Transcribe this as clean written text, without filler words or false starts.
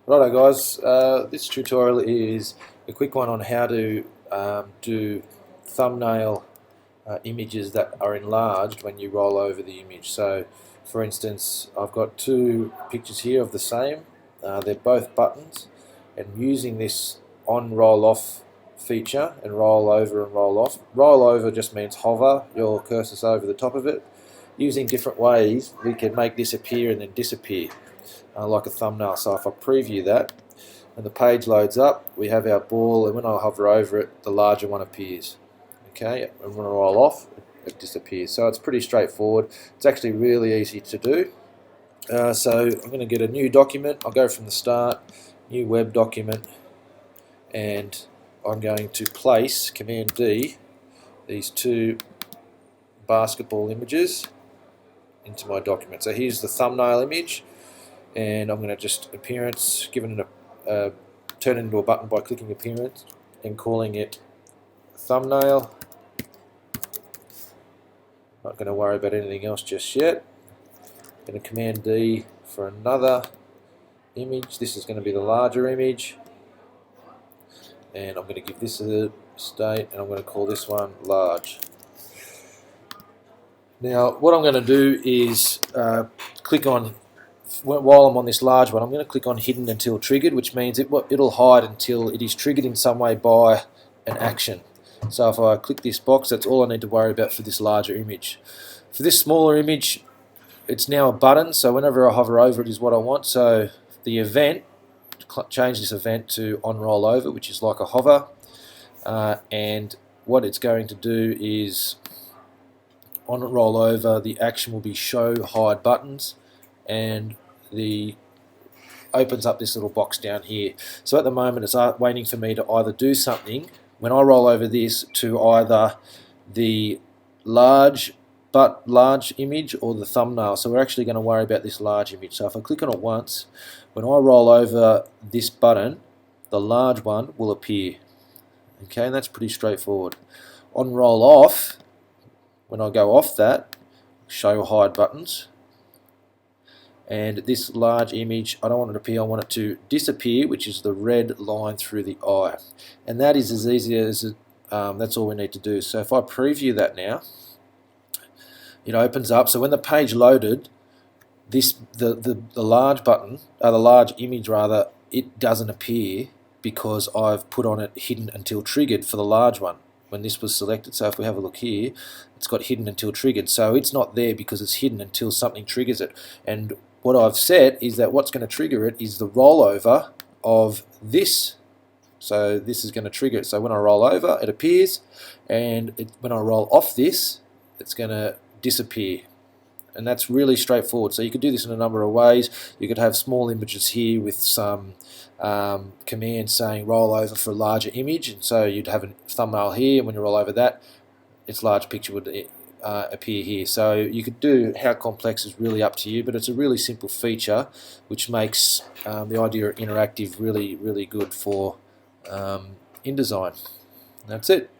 Righto guys, this tutorial is a quick one on how to do thumbnail images that are enlarged when you roll over the image. So for instance, I've got two pictures here of the same, they're both buttons, and using this on roll off feature and roll over and roll off. Roll over just means hover your cursor over the top of it. Using different ways we can make this appear and then disappear. Like a thumbnail. So if I preview that and the page loads up, we have our ball, and when I hover over it, the larger one appears. Okay, and when I roll off, it disappears. So it's pretty straightforward. It's actually really easy to do. So I'm going to get a new document. I'll go from the start, new web document, and I'm going to place Command D these two basketball images into my document. So here's the thumbnail image, and I'm going to just appearance, giving it turn it into a button by clicking appearance and calling it thumbnail. Not going to worry about anything else just yet. Going to Command D for another image. This is going to be the larger image, and I'm going to give this a state, and I'm going to call this one large. Now what I'm going to do is click on, while I'm on this large one, I'm going to click on hidden until triggered, which means it'll hide until it is triggered in some way by an action. So if I click this box, that's all I need to worry about for this larger image. For this smaller image, it's now a button, so whenever I hover over it is what I want. So the event, change this event to on roll over, which is like a hover, and what it's going to do is on roll over, the action will be show hide buttons, and the opens up this little box down here. So at the moment it's waiting for me to either do something when I roll over this to either the large image or the thumbnail. So we're actually going to worry about this large image. So if I click on it once, when I roll over this button, the large one will appear. Okay, and that's pretty straightforward. On roll off, when I go off that, show hide buttons, and this large image, I don't want it to appear, I want it to disappear, which is the red line through the eye. And that is as easy as that's all we need to do. So if I preview that now, it opens up. So when the page loaded, the large button, the large image rather, it doesn't appear because I've put on it hidden until triggered for the large one when this was selected. So if we have a look here, it's got hidden until triggered. So it's not there because it's hidden until something triggers it. And what I've said is that what's going to trigger it is the rollover of this. So this is going to trigger it. So when I roll over, it appears, and when I roll off this, it's going to disappear. And that's really straightforward. So you could do this in a number of ways. You could have small images here with some commands saying roll over for a larger image, and so you'd have a thumbnail here, and when you roll over that, its large picture would appear here. So you could do, how complex is really up to you, but it's a really simple feature which makes the idea of interactive really good for InDesign. That's it.